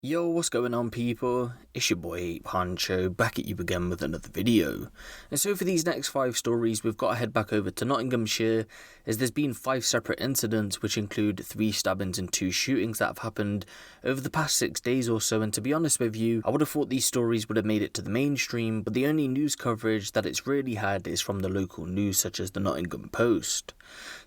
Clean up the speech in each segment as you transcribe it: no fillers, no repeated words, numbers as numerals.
Yo, what's going on, people? It's your boy Huncho, back at you again with another video. And so for these next 5 stories, we've got to head back over to Nottinghamshire, as there's been 5 separate incidents which include 3 stabbings and 2 shootings that have happened over the past 6 days or so. And to be honest with you, I would have thought these stories would have made it to the mainstream, but the only news coverage that it's really had is from the local news such as the Nottingham Post.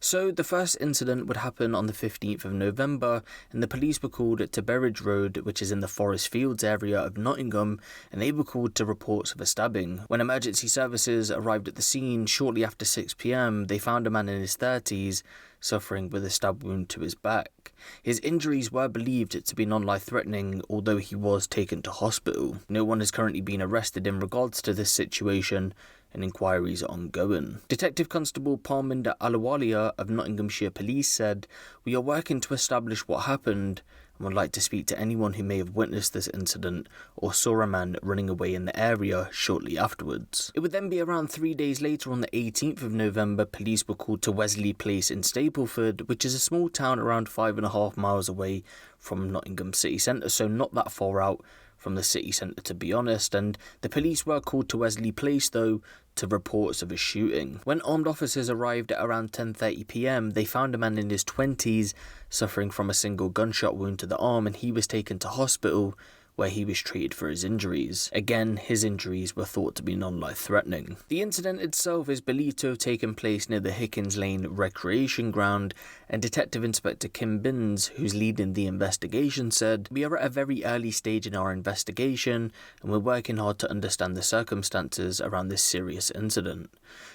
So the first incident would happen on the 15th of November, and the police were called to Berridge Road, which is in the Forest Fields area of Nottingham, and they were called to reports of a stabbing. When emergency services arrived at the scene shortly after 6 p.m, they found a man in his 30s suffering with a stab wound to his back. His injuries were believed to be non-life threatening, although he was taken to hospital. No one has currently been arrested in regards to this situation, and inquiries are ongoing. Detective Constable Parminder Ahluwalia of Nottinghamshire Police said, "We are working to establish what happened and would like to speak to anyone who may have witnessed this incident or saw a man running away in the area shortly afterwards." It would then be around 3 days later on the 18th of November, police were called to Wesley Place in Stapleford, which is a small town around 5.5 miles away from Nottingham city centre, so not that far out from the city centre to be honest, and the police were called to Wesley Place though to reports of a shooting. When armed officers arrived at around 10:30 p.m, they found a man in his 20s suffering from a single gunshot wound to the arm, and he was taken to hospital where he was treated for his injuries. Again, his injuries were thought to be non-life threatening. The incident itself is believed to have taken place near the Hickens Lane recreation ground, and Detective Inspector Kim Binns, who's leading the investigation, said, "We are at a very early stage in our investigation and we're working hard to understand the circumstances around this serious incident.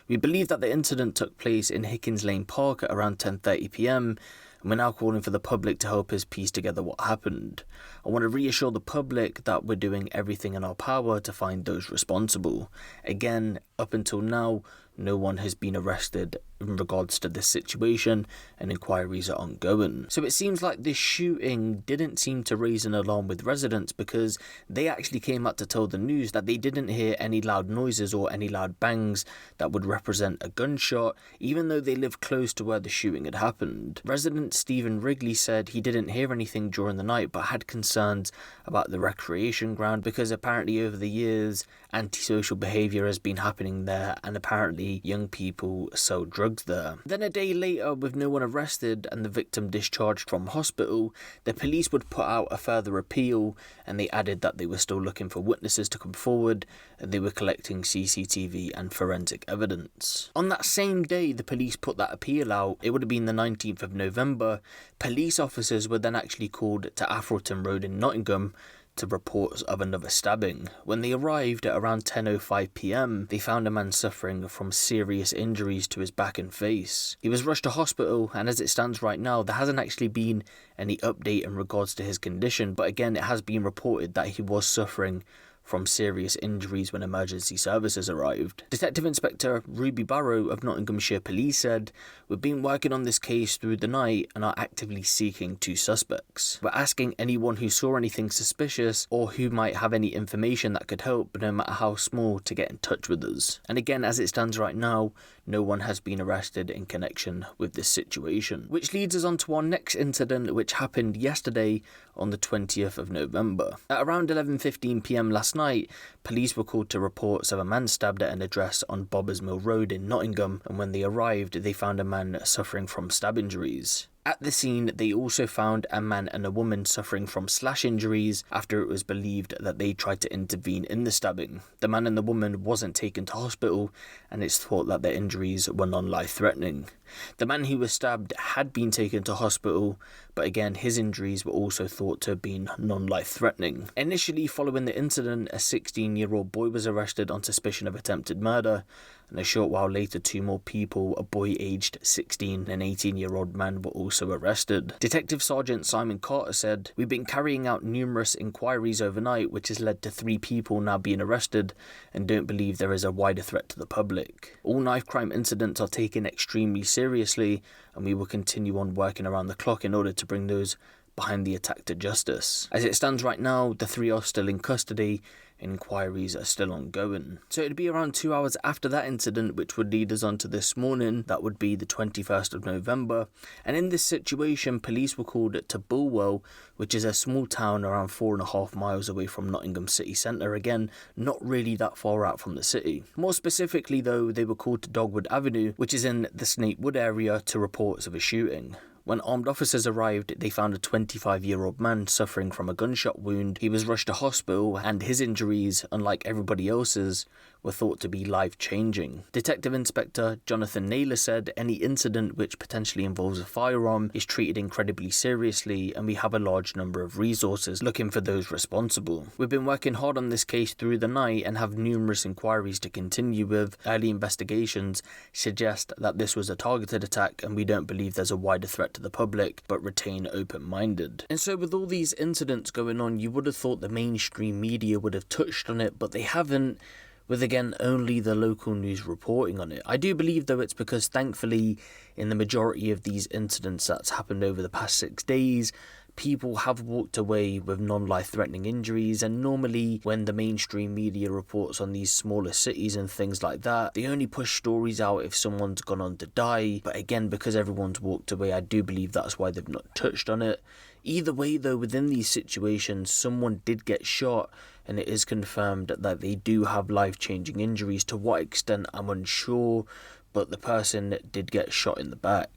We believe that the incident took place in Hickens Lane Park at around 10:30 p.m, and we're now calling for the public to help us piece together what happened. I want to reassure the public that we're doing everything in our power to find those responsible." Again, up until now, no one has been arrested in regards to this situation, and inquiries are ongoing. So it seems like this shooting didn't seem to raise an alarm with residents, because they actually came out to tell the news that they didn't hear any loud noises or any loud bangs that would represent a gunshot, even though they lived close to where the shooting had happened. Resident Stephen Wrigley said he didn't hear anything during the night, but had concerns about the recreation ground because apparently over the years antisocial behaviour has been happening there, and apparently young people sell drugs there. Then a day later, with no one arrested and the victim discharged from hospital, the police would put out a further appeal, and they added that they were still looking for witnesses to come forward and they were collecting CCTV and forensic evidence. On that same day the police put that appeal out, it would have been the 19th of November, police officers were then actually called to Atherton Road in Nottingham to reports of another stabbing. When they arrived at around 10:05 p.m, they found a man suffering from serious injuries to his back and face. He was rushed to hospital, and as it stands right now, there hasn't actually been any update in regards to his condition, but again, it has been reported that he was suffering from serious injuries when emergency services arrived. Detective Inspector Ruby Barrow of Nottinghamshire Police said, "We've been working on this case through the night and are actively seeking 2 suspects. We're asking anyone who saw anything suspicious or who might have any information that could help, no matter how small, to get in touch with us." And again, as it stands right now, no one has been arrested in connection with this situation. Which leads us on to our next incident, which happened yesterday on the 20th of November. At around 11:15 p.m. last night, police were called to reports of a man stabbed at an address on Bobbers Mill Road in Nottingham, and when they arrived, they found a man suffering from stab injuries. At the scene, they also found a man and a woman suffering from slash injuries after it was believed that they tried to intervene in the stabbing. The man and the woman wasn't taken to hospital, and it's thought that their injuries were non-life threatening. The man who was stabbed had been taken to hospital, but again, his injuries were also thought to have been non-life threatening. Initially, following the incident, a 16-year-old boy was arrested on suspicion of attempted murder, and a short while later 2 more people, a boy aged 16 and an 18-year-old man, were also arrested. Detective Sergeant Simon Carter said, "We've been carrying out numerous inquiries overnight, which has led to 3 people now being arrested, and don't believe there is a wider threat to the public. All knife crime incidents are taken extremely seriously, and we will continue on working around the clock in order to bring those behind the attack to justice." As it stands right now, the 3 are still in custody, inquiries are still ongoing. So it'd be around 2 hours after that incident, which would lead us on to this morning. That would be the 21st of November. And in this situation, police were called to Bulwell, which is a small town around 4.5 miles away from Nottingham city centre. Again, not really that far out from the city. More specifically though, they were called to Dogwood Avenue, which is in the Snapewood area, to reports of a shooting. When armed officers arrived, they found a 25-year-old man suffering from a gunshot wound. He was rushed to hospital, and his injuries, unlike everybody else's, were thought to be life-changing. Detective Inspector Jonathan Naylor said any incident which potentially involves a firearm is treated incredibly seriously, and we have a large number of resources looking for those responsible. We've been working hard on this case through the night and have numerous inquiries to continue with. Early investigations suggest that this was a targeted attack, and we don't believe there's a wider threat to the public, but retain open-minded. And so with all these incidents going on, you would have thought the mainstream media would have touched on it, but they haven't, with again only the local news reporting on it. I do believe though it's because thankfully in the majority of these incidents that's happened over the past 6 days, people have walked away with non-life-threatening injuries, and normally when the mainstream media reports on these smaller cities and things like that, they only push stories out if someone's gone on to die. But again, because everyone's walked away, I do believe that's why they've not touched on it. Either way though, within these situations, someone did get shot, and it is confirmed that they do have life-changing injuries. To what extent, I'm unsure, but the person did get shot in the back.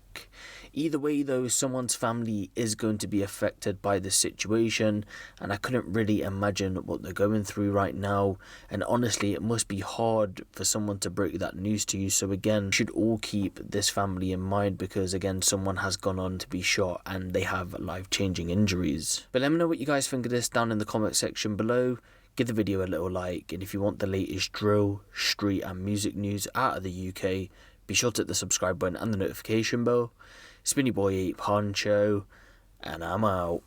Either way though, someone's family is going to be affected by this situation, and I couldn't really imagine what they're going through right now, and honestly it must be hard for someone to break that news to you. So again, you should all keep this family in mind, because again, someone has gone on to be shot and they have life-changing injuries. But let me know what you guys think of this down in the comment section below. Give the video a little like, and if you want the latest drill, street and music news out of the UK, be sure to hit the subscribe button and the notification bell. It's been your boy Huncho, and I'm out.